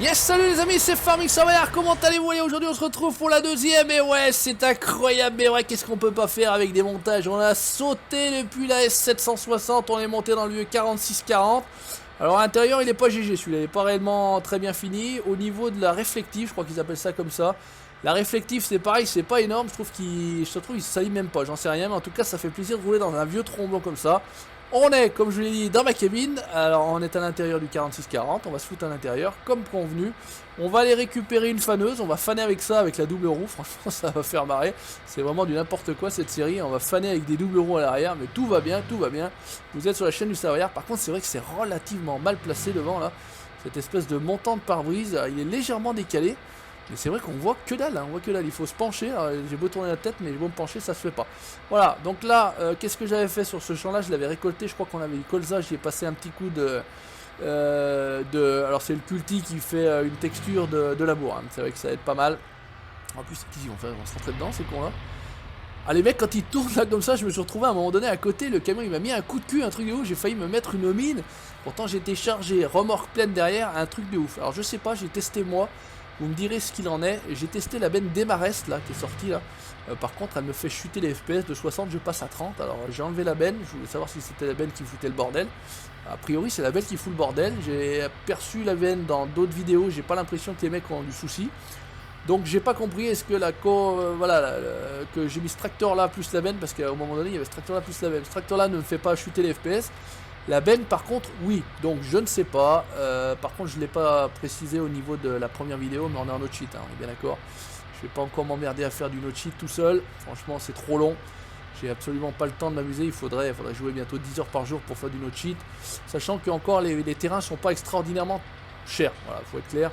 Yes, salut les amis, c'est Farming Savoyard, comment allez-vous? Et aujourd'hui on se retrouve pour la deuxième, et ouais, c'est incroyable, mais ouais, qu'est-ce qu'on peut pas faire avec des montages? On a sauté depuis la S760, on est monté dans le vieux 4640. Alors à l'intérieur il est pas GG celui-là, il est pas réellement très bien fini. Au niveau de la réflective, je crois qu'ils appellent ça comme ça. La réflective c'est pareil, c'est pas énorme, je trouve qu'il s'allie même pas, j'en sais rien, mais en tout cas ça fait plaisir de rouler dans un vieux tromblon comme ça. On est, comme je l'ai dit, dans ma cabine. Alors on est à l'intérieur du 4640, on va se foutre à l'intérieur, comme convenu. On va aller récupérer une faneuse, on va faner avec ça, avec la double roue, franchement ça va faire marrer. C'est vraiment du n'importe quoi cette série, on va faner avec des doubles roues à l'arrière, mais tout va bien, tout va bien. Vous êtes sur la chaîne du Savoyard, par contre c'est vrai que c'est relativement mal placé devant là. Cette espèce de montant de pare-brise, il est légèrement décalé. Mais c'est vrai qu'on voit que dalle, hein, on voit que dalle, il faut se pencher, j'ai beau tourner la tête mais j'ai beau me pencher, ça se fait pas. Voilà, donc là, qu'est-ce que j'avais fait sur ce champ là, je l'avais récolté, je crois qu'on avait du colza, j'y ai passé un petit coup alors c'est le culti qui fait une texture de labour, hein. C'est vrai que ça aide pas mal. En plus, ils vont se rentrer dedans ces cons là. Ah les mecs quand ils tournent là comme ça, je me suis retrouvé à un moment donné à côté, le camion il m'a mis un coup de cul, un truc de ouf, j'ai failli me mettre une mine. Pourtant j'étais chargé, remorque pleine derrière, un truc de ouf. Alors je sais pas, j'ai testé moi. Vous me direz ce qu'il en est. J'ai testé la benne Demarest là qui est sortie là. Par contre elle me fait chuter les FPS de 60, je passe à 30. Alors j'ai enlevé la benne, je voulais savoir si c'était la benne qui foutait le bordel. A priori c'est la benne qui fout le bordel. J'ai aperçu la benne dans d'autres vidéos, j'ai pas l'impression que les mecs ont du souci. Donc j'ai pas compris est-ce que que j'ai mis ce tracteur là plus la benne, parce qu'à un moment donné il y avait ce tracteur là plus la benne. Ce tracteur là ne me fait pas chuter les FPS. La benne par contre oui, donc je ne sais pas, par contre je ne l'ai pas précisé au niveau de la première vidéo, mais on est en no cheat, hein, on est bien d'accord. Je vais pas encore m'emmerder à faire du no cheat tout seul, franchement c'est trop long, j'ai absolument pas le temps de m'amuser, il faudrait jouer bientôt 10 heures par jour pour faire du no cheat, sachant que encore les terrains sont pas extraordinairement chers, voilà, faut être clair.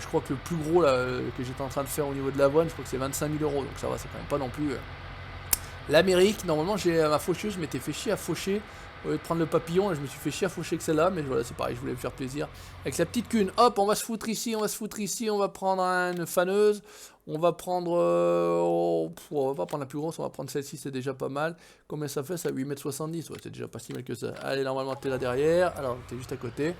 Je crois que le plus gros là, que j'étais en train de faire au niveau de l'avoine, je crois que c'est 25 000 €, donc ça va, c'est quand même pas non plus l'Amérique. Normalement j'ai ma faucheuse, je m'étais fait chier à faucher au lieu de prendre le papillon, et je me suis fait chier à faucher que celle-là, mais voilà c'est pareil, je voulais me faire plaisir avec la petite cune. Hop, on va se foutre ici, on va prendre une faneuse, on va prendre on va pas prendre la plus grosse, on va prendre celle-ci, c'est déjà pas mal. Combien ça fait? Ça 8,70 m, ouais, c'est déjà pas si mal que ça. Allez, normalement t'es là derrière, alors t'es juste à côté.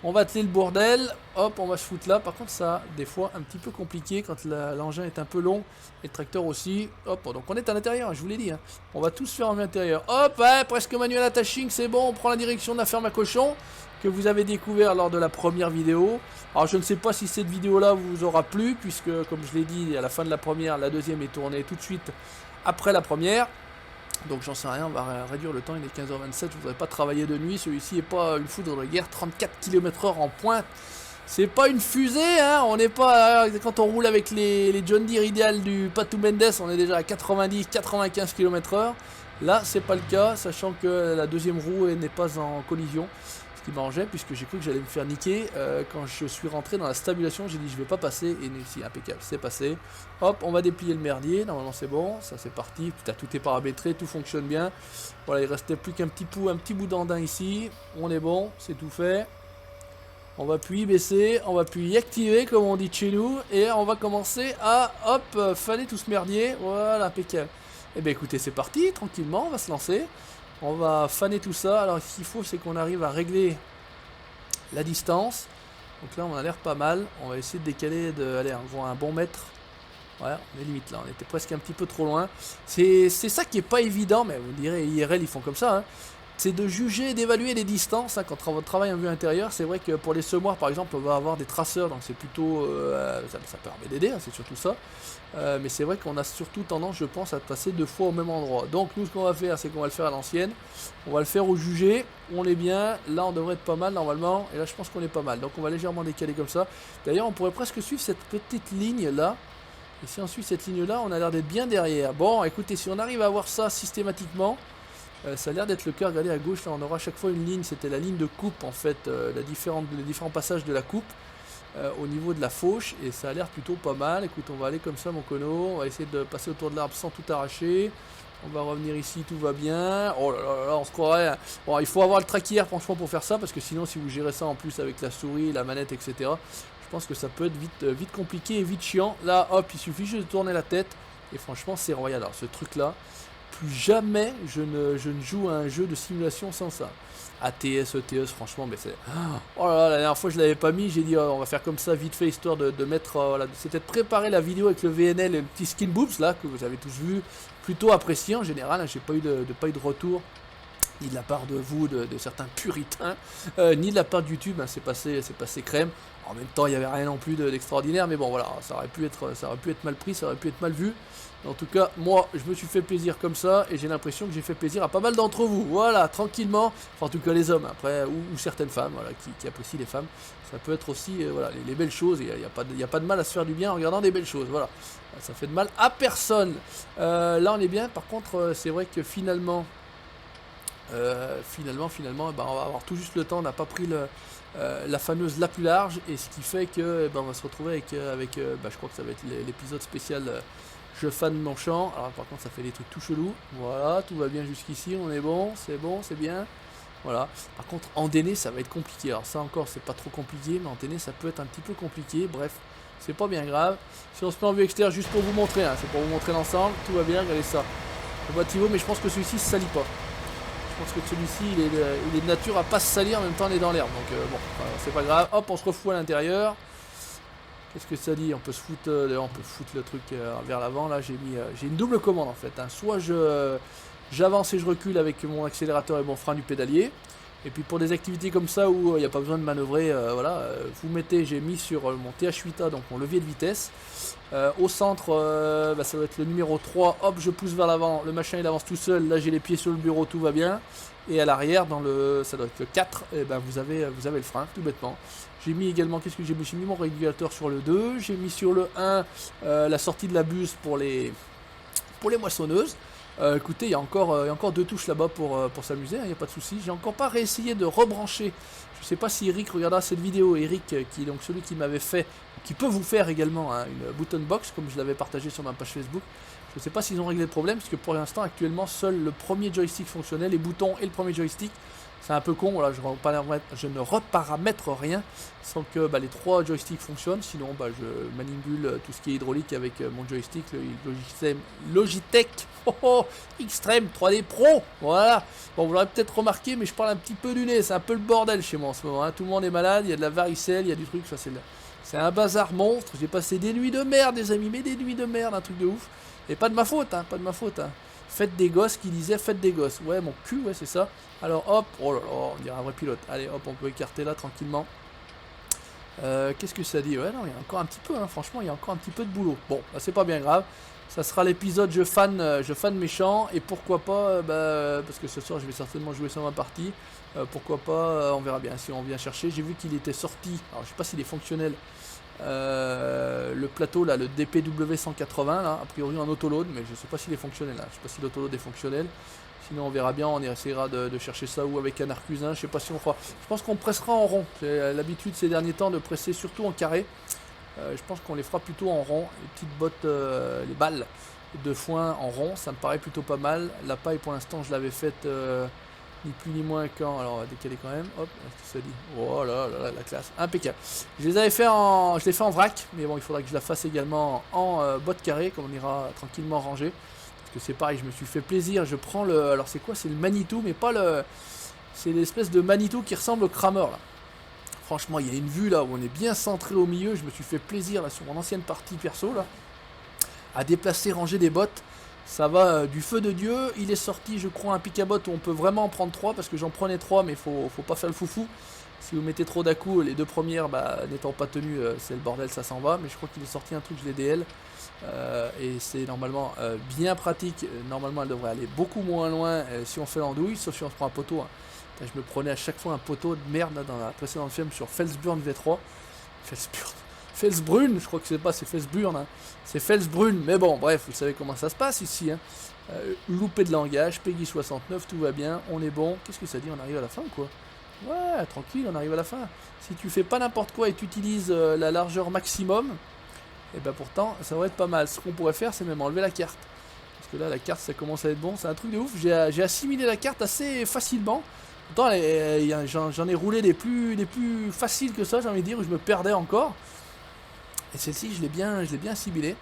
On va atteler le bordel, hop, on va se foutre là. Par contre, ça, des fois, un petit peu compliqué quand l'engin est un peu long, et le tracteur aussi. Hop, donc on est à l'intérieur, je vous l'ai dit, hein. On va tous faire en intérieur. Hop, ouais, presque manuel attaching, c'est bon, on prend la direction de la ferme à cochon, que vous avez découvert lors de la première vidéo. Alors, je ne sais pas si cette vidéo-là vous aura plu, puisque, comme je l'ai dit, à la fin de la première, la deuxième est tournée tout de suite après la première. Donc j'en sais rien, on va réduire le temps, il est 15h27, je voudrais pas travailler de nuit, celui-ci est pas une foudre de guerre, 34 km/h en pointe, c'est pas une fusée, hein, on n'est pas, quand on roule avec les John Deere idéal du Patou Mendes, on est déjà à 90-95 km/h, là c'est pas le cas, sachant que la deuxième roue n'est pas en collision, ce qui m'arrangeait puisque j'ai cru que j'allais me faire niquer. Quand je suis rentré dans la stabulation, j'ai dit je vais pas passer, et ici impeccable, c'est passé. Hop, on va déplier le merdier, normalement c'est bon, ça c'est parti, putain, tout est paramétré, tout fonctionne bien. Voilà, il restait plus qu'un petit bout d'andin ici, on est bon, c'est tout fait. On va puis baisser, on va puis activer comme on dit chez nous, et on va commencer à, hop, faner tout ce merdier, voilà, impeccable. Et bien écoutez, c'est parti, tranquillement, on va se lancer. On va faner tout ça. Alors ce qu'il faut c'est qu'on arrive à régler la distance. Donc là on a l'air pas mal. On va essayer de décaler, allez, on voit un bon mètre. Ouais, on est limite là, on était presque un petit peu trop loin. C'est ça qui est pas évident, mais vous direz IRL ils font comme ça, hein. C'est de juger et d'évaluer les distances, hein, quand on travaille en vue intérieure. C'est vrai que pour les semoirs par exemple on va avoir des traceurs, donc c'est plutôt ça permet d'aider, hein, c'est surtout ça. Mais c'est vrai qu'on a surtout tendance, je pense, à passer 2 fois au même endroit. Donc nous ce qu'on va faire, c'est qu'on va le faire à l'ancienne. On va le faire au jugé, on est bien, là on devrait être pas mal normalement, et là je pense qu'on est pas mal. Donc on va légèrement décaler comme ça. D'ailleurs on pourrait presque suivre cette petite ligne là. Et si on suit cette ligne là, on a l'air d'être bien derrière. Bon écoutez, si on arrive à avoir ça systématiquement, ça a l'air d'être le cas. Regardez à gauche là, on aura à chaque fois une ligne, c'était la ligne de coupe en fait, les différents passages de la coupe au niveau de la fauche, et ça a l'air plutôt pas mal. Écoute, on va aller comme ça mon cono, on va essayer de passer autour de l'arbre sans tout arracher. On va revenir ici, tout va bien. Oh là là là, on se croirait, hein. Bon, il faut avoir le traquière franchement pour faire ça, parce que sinon si vous gérez ça en plus avec la souris, la manette, etc., je pense que ça peut être vite compliqué et vite chiant. Là hop, il suffit juste de tourner la tête, et franchement c'est royal. Alors ce truc là, plus jamais je ne joue à un jeu de simulation sans ça. ATS, ETS, franchement, mais c'est... Oh là là, la dernière fois je l'avais pas mis, j'ai dit on va faire comme ça vite fait, histoire de mettre... voilà, c'était de préparer la vidéo avec le VNL et le petit skin boops là, que vous avez tous vu, plutôt apprécié en général, hein, j'ai pas eu pas eu de retour, ni de la part de vous, de certains puritains, ni de la part de YouTube, hein, c'est passé crème. En même temps, il n'y avait rien non plus d'extraordinaire, mais bon voilà, ça aurait pu être mal pris, ça aurait pu être mal vu. En tout cas, moi, je me suis fait plaisir comme ça, et j'ai l'impression que j'ai fait plaisir à pas mal d'entre vous. Voilà, tranquillement, enfin, en tout cas les hommes, après, ou certaines femmes, voilà, qui apprécient les femmes. Ça peut être aussi, voilà, les belles choses, il n'y a pas de mal à se faire du bien en regardant des belles choses, voilà. Ça fait de mal à personne. Là, on est bien, par contre, c'est vrai que finalement, ben, on va avoir tout juste le temps, on n'a pas pris la fameuse la plus large, et ce qui fait que ben, on va se retrouver avec ben, je crois que ça va être l'épisode spécial je fan mon champ. Alors par contre ça fait des trucs tout chelous, voilà, tout va bien jusqu'ici, on est bon, c'est bien, voilà. Par contre endainer ça va être compliqué, alors ça encore c'est pas trop compliqué, mais endainer ça peut être un petit peu compliqué, bref, c'est pas bien grave. Si on se met en vue extérieure juste pour vous montrer, hein, c'est pour vous montrer l'ensemble, tout va bien, regardez ça. Le bâtiment, mais je pense que celui-ci se salit pas. Je pense que celui-ci il est de nature à pas se salir, en même temps on est dans l'herbe, donc bon, c'est pas grave. Hop, on se refout à l'intérieur. Qu'est-ce que ça dit? On peut se foutre, le truc vers l'avant. Là, j'ai une double commande en fait, hein. Soit j'avance et je recule avec mon accélérateur et mon frein du pédalier. Et puis pour des activités comme ça où il n'y a pas besoin de manœuvrer, voilà, vous mettez, j'ai mis sur mon TH8A, donc mon levier de vitesse. Au centre, bah, ça va être le numéro 3, hop, je pousse vers l'avant, le machin il avance tout seul, là j'ai les pieds sur le bureau, tout va bien. Et à l'arrière, ça doit être le 4, et ben vous avez le frein, tout bêtement. J'ai mis également, qu'est-ce que j'ai mis? J'ai mis mon régulateur sur le 2, j'ai mis sur le 1 la sortie de la buse pour les moissonneuses. Écoutez, il y a encore 2 touches là-bas pour s'amuser, il n'y a pas de souci. J'ai encore pas réessayé de rebrancher. Je sais pas si Eric regardera cette vidéo. Eric, qui est donc celui qui m'avait fait, qui peut vous faire également hein, une button box, comme je l'avais partagé sur ma page Facebook. Je ne sais pas s'ils ont réglé le problème, parce que pour l'instant, actuellement, seul le premier joystick fonctionnait, les boutons et le premier joystick. C'est un peu con, voilà, je ne reparamètre rien sans que bah, les 3 joysticks fonctionnent. Sinon, bah, je manipule tout ce qui est hydraulique avec mon joystick, le Logitech Extreme 3D Pro. Voilà. Bon, vous l'aurez peut-être remarqué, mais je parle un petit peu du nez. C'est un peu le bordel chez moi en ce moment. Hein. Tout le monde est malade, il y a de la varicelle, il y a du truc. C'est un bazar monstre. J'ai passé des nuits de merde, des amis, mais des nuits de merde, un truc de ouf. Et pas de ma faute, hein, pas de ma faute. Hein. Faites des gosses qui disaient faites des gosses. Ouais, mon cul, ouais, c'est ça. Alors hop, oh là là, on dirait un vrai pilote. Allez, hop, on peut écarter là tranquillement. Qu'est-ce que ça dit? Ouais, non, il y a encore un petit peu, hein, franchement, il y a encore un petit peu de boulot. Bon, bah, c'est pas bien grave. Ça sera l'épisode je fan méchant. Et pourquoi pas, parce que ce soir je vais certainement jouer sur ma partie. Pourquoi pas, on verra bien si on vient chercher. J'ai vu qu'il était sorti. Alors je sais pas s'il est fonctionnel. Le plateau là, le DPW 180 là, a priori en autoload, mais je sais pas s'il est fonctionnel là. Je sais pas si l'autoload est fonctionnel. Sinon on verra bien, on essaiera de chercher ça ou avec un Arcusin, je sais pas si on fera. Je pense qu'on pressera en rond. J'ai l'habitude ces derniers temps de presser surtout en carré. Je pense qu'on les fera plutôt en rond. Les petites bottes, les balles de foin en rond, ça me paraît plutôt pas mal. La paille pour l'instant je l'avais faite ni plus ni moins quand. Alors on va décaler quand même. Hop, qu'est-ce que ça dit? Oh là là, la classe, impeccable. Je l'ai fait en vrac, mais bon il faudra que je la fasse également en botte carrée, comme on ira tranquillement ranger. Parce que c'est pareil, je me suis fait plaisir. Je prends le. Alors c'est quoi? C'est le Manitou, mais pas le. C'est l'espèce de Manitou qui ressemble au Kramer là. Franchement, il y a une vue là où on est bien centré au milieu. Je me suis fait plaisir là sur mon ancienne partie perso là, à déplacer, ranger des bottes. Ça va du feu de Dieu. Il est sorti, je crois, un pick-à-bot où on peut vraiment en prendre 3 parce que j'en prenais 3, mais faut pas faire le foufou. Si vous mettez trop d'à-coups, les 2 premières n'étant pas tenues, c'est le bordel, ça s'en va. Mais je crois qu'il est sorti un truc, je l'ai DL. Et c'est normalement bien pratique. Normalement, elle devrait aller beaucoup moins loin si on fait l'andouille, sauf si on se prend un poteau. Hein. Je me prenais à chaque fois un poteau de merde là, dans la précédente film sur Felsburn V3. Felsbrunn, je crois que c'est Felsburn, hein. C'est Felsbrunn, mais bon, bref, vous savez comment ça se passe ici. Hein. Loupé de langage, Peggy 69, tout va bien, on est bon. Qu'est-ce que ça dit? On arrive à la fin ou quoi? Ouais, tranquille, on arrive à la fin. Si tu fais pas n'importe quoi et tu utilises la largeur maximum, et ben pourtant, ça va être pas mal. Ce qu'on pourrait faire, c'est même enlever la carte. Parce que là, la carte, ça commence à être bon. C'est un truc de ouf. J'ai assimilé la carte assez facilement. Pourtant, j'en ai roulé des plus faciles que ça, j'ai envie de dire, où je me perdais encore. Et celle-ci, je l'ai bien assimilée.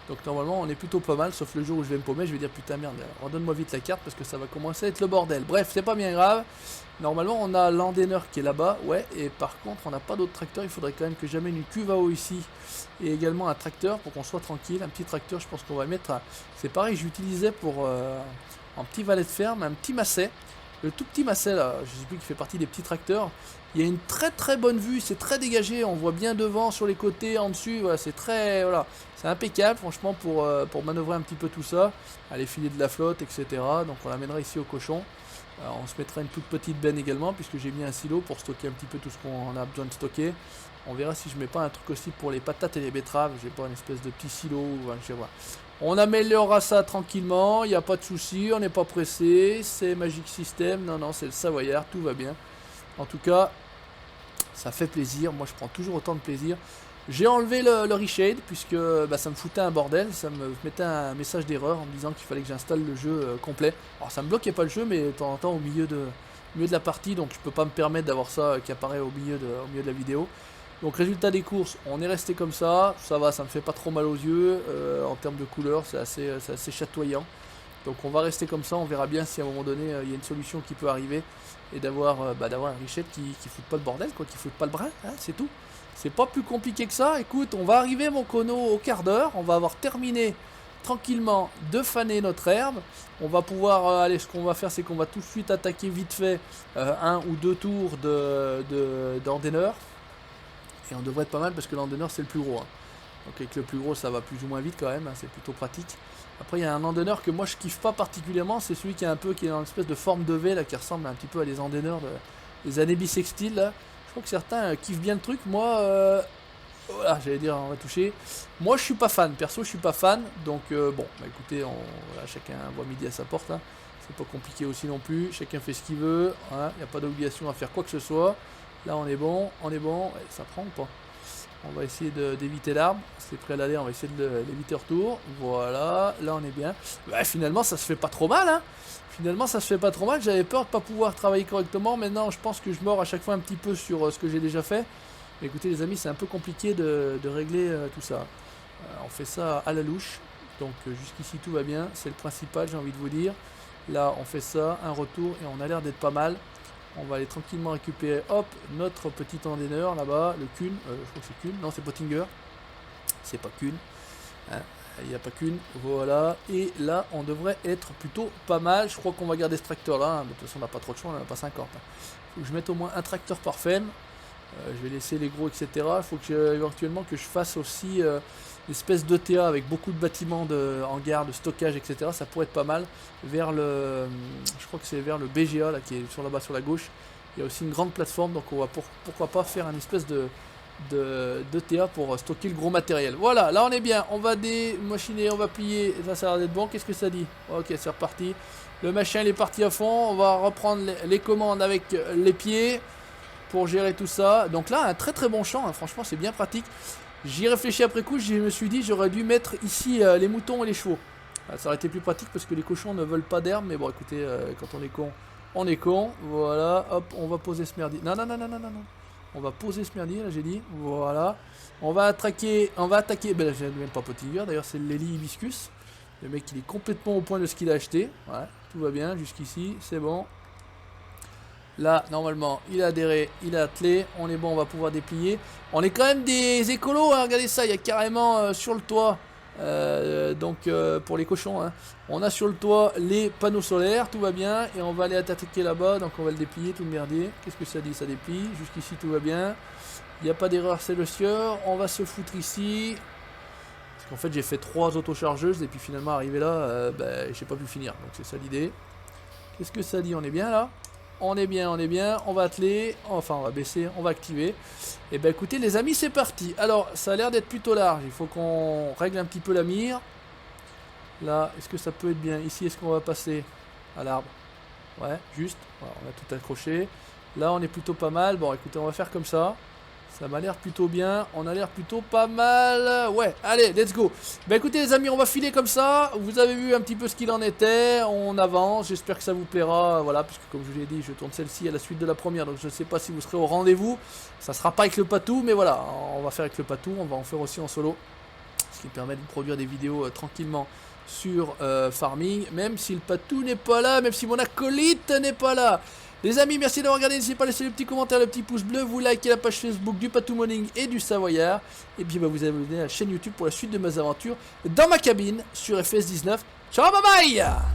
Donc normalement on est plutôt pas mal, sauf le jour où je vais me paumer, je vais dire putain merde, redonne-moi vite la carte parce que ça va commencer à être le bordel. Bref, c'est pas bien grave. Normalement on a l'Andener qui est là-bas, ouais, et par contre on n'a pas d'autres tracteurs, il faudrait quand même que j'amène une cuve à eau ici. Et également un tracteur pour qu'on soit tranquille, un petit tracteur je pense qu'on va mettre, c'est pareil, j'utilisais pour un petit valet de ferme, un petit masset. Le tout petit masset là, je sais plus qui fait partie des petits tracteurs. Il y a une très bonne vue, c'est très dégagé, on voit bien devant, sur les côtés, en dessus, voilà, c'est très, voilà, c'est impeccable franchement pour manœuvrer un petit peu tout ça, aller filer de la flotte, etc. Donc on l'amènera ici au cochon. Alors, on se mettra une toute petite benne également, puisque j'ai mis un silo pour stocker un petit peu tout ce qu'on a besoin de stocker. On verra si je mets pas un truc aussi pour les patates et les betteraves, j'ai pas une espèce de petit silo, je sais pas. On améliorera ça tranquillement, il n'y a pas de souci, on n'est pas pressé, c'est Magic System, non, c'est le Savoyard, tout va bien. En tout cas, ça fait plaisir, moi je prends toujours autant de plaisir. J'ai enlevé le reshade, puisque bah, ça me foutait un bordel, ça me mettait un message d'erreur en me disant qu'il fallait que j'installe le jeu complet. Alors ça me bloquait pas le jeu, mais de temps en temps au milieu de la partie, donc je peux pas me permettre d'avoir ça qui apparaît au milieu de la vidéo. Donc résultat des courses, on est resté comme ça va, ça me fait pas trop mal aux yeux, en termes de couleur c'est assez chatoyant. Donc on va rester comme ça, on verra bien si à un moment donné il y a une solution qui peut arriver et d'avoir un richette qui fout pas le bordel, quoi, qui fout pas le brin, hein, c'est tout. C'est pas plus compliqué que ça. Écoute, on va arriver mon cono au quart d'heure, on va avoir terminé tranquillement de faner notre herbe. On va pouvoir aller, ce qu'on va faire c'est qu'on va tout de suite attaquer vite fait un ou deux tours d'Andener. Et on devrait être pas mal parce que l'Andener c'est le plus gros. Hein. Donc avec le plus gros ça va plus ou moins vite quand même, hein, c'est plutôt pratique. Après il y a un Andener que moi je kiffe pas particulièrement, c'est celui qui est dans une espèce de forme de V là, qui ressemble un petit peu à des Andener des années bissextiles là. Je crois que certains kiffent bien le truc, moi voilà, j'allais dire on va toucher. Moi je suis pas fan, perso je suis pas fan, donc bon, bah écoutez, voilà, chacun voit midi à sa porte, hein. C'est pas compliqué aussi non plus, chacun fait ce qu'il veut, il n'y a pas d'obligation à faire quoi que ce soit. Là on est bon, ouais, ça prend ou pas? On va essayer d'éviter l'arbre, c'est prêt à l'aller, on va essayer de l'éviter retour, voilà, là on est bien. Bah, finalement ça se fait pas trop mal, hein. Finalement ça se fait pas trop mal, j'avais peur de pas pouvoir travailler correctement, maintenant je pense que je mords à chaque fois un petit peu sur ce que j'ai déjà fait. Mais écoutez les amis, c'est un peu compliqué de régler tout ça. On fait ça à la louche, donc jusqu'ici tout va bien, c'est le principal j'ai envie de vous dire. Là on fait ça, un retour et on a l'air d'être pas mal. On va aller tranquillement récupérer, hop, notre petit Andener là-bas, le Kuhn, je crois que c'est Kuhn, non c'est Pottinger, c'est pas Kuhn, hein, il n'y a pas Kuhn, voilà, et là on devrait être plutôt pas mal, je crois qu'on va garder ce tracteur là, hein, de toute façon on n'a pas trop de choix, on n'en a pas 50, hein. Faut que je mette au moins un tracteur par femme, je vais laisser les gros etc, il faut que éventuellement que je fasse aussi une espèce d'ETA avec beaucoup de bâtiments de hangars, de stockage etc, ça pourrait être pas mal, vers le, je crois que c'est vers le BGA là qui est sur là-bas sur la gauche, il y a aussi une grande plateforme, donc on va pourquoi pas faire une espèce d'ETA pour stocker le gros matériel. Voilà, là on est bien, on va démachiner, on va plier, ça a l'air d'être bon, qu'est-ce que ça dit? Ok, c'est reparti, le machin il est parti à fond, on va reprendre les commandes avec les pieds pour gérer tout ça. Donc là un très bon champ, hein. Franchement c'est bien pratique. J'y réfléchis après coup, je me suis dit j'aurais dû mettre ici les moutons et les chevaux. Ça aurait été plus pratique parce que les cochons ne veulent pas d'herbe, mais bon écoutez, quand on est con, voilà, hop, on va poser ce merdier. Non. On va poser ce merdier, là j'ai dit, voilà. On va attaquer, ben j'ai même pas Pottinger, d'ailleurs c'est l'Eli Hibiscus. Le mec il est complètement au point de ce qu'il a acheté, ouais, tout va bien jusqu'ici, c'est bon. Là, normalement, il a adhéré, il a attelé, on est bon, on va pouvoir déplier. On est quand même des écolos, hein, regardez ça, il y a carrément sur le toit, pour les cochons, hein, on a sur le toit les panneaux solaires, tout va bien, et on va aller attaquer là-bas, donc on va le déplier, tout le merdier. Qu'est-ce que ça dit? Ça déplie, jusqu'ici tout va bien, il n'y a pas d'erreur, c'est le sieur, on va se foutre ici. Parce qu'en fait j'ai fait 3 autochargeuses, et puis finalement arrivé là, j'ai pas pu finir, donc c'est ça l'idée. Qu'est-ce que ça dit? On est bien là? On est bien, on va atteler, enfin on va baisser, on va activer. Et ben écoutez les amis, c'est parti. Alors ça a l'air d'être plutôt large, il faut qu'on règle un petit peu la mire. Là, est-ce que ça peut être bien? Ici, est-ce qu'on va passer à l'arbre? Ouais, juste, voilà, on a tout accroché. Là on est plutôt pas mal, bon écoutez on va faire comme ça. Ça m'a l'air plutôt bien, on a l'air plutôt pas mal. Ouais, allez, let's go. Bah écoutez les amis, on va filer comme ça. Vous avez vu un petit peu ce qu'il en était. On avance, j'espère que ça vous plaira. Voilà, puisque comme je vous l'ai dit, je tourne celle-ci à la suite de la première. Donc je ne sais pas si vous serez au rendez-vous. Ça sera pas avec le patou, mais voilà, on va faire avec le patou. On va en faire aussi en solo. qui me permet de produire des vidéos tranquillement sur Farming, même si le Patou n'est pas là, même si mon acolyte n'est pas là. Les amis, merci d'avoir regardé, n'hésitez pas à laisser le petit commentaire, le petit pouce bleu, vous likez la page Facebook du Patou Morning et du Savoyard, et puis vous abonnez à la chaîne YouTube pour la suite de mes aventures dans ma cabine sur FS19. Ciao, bye bye.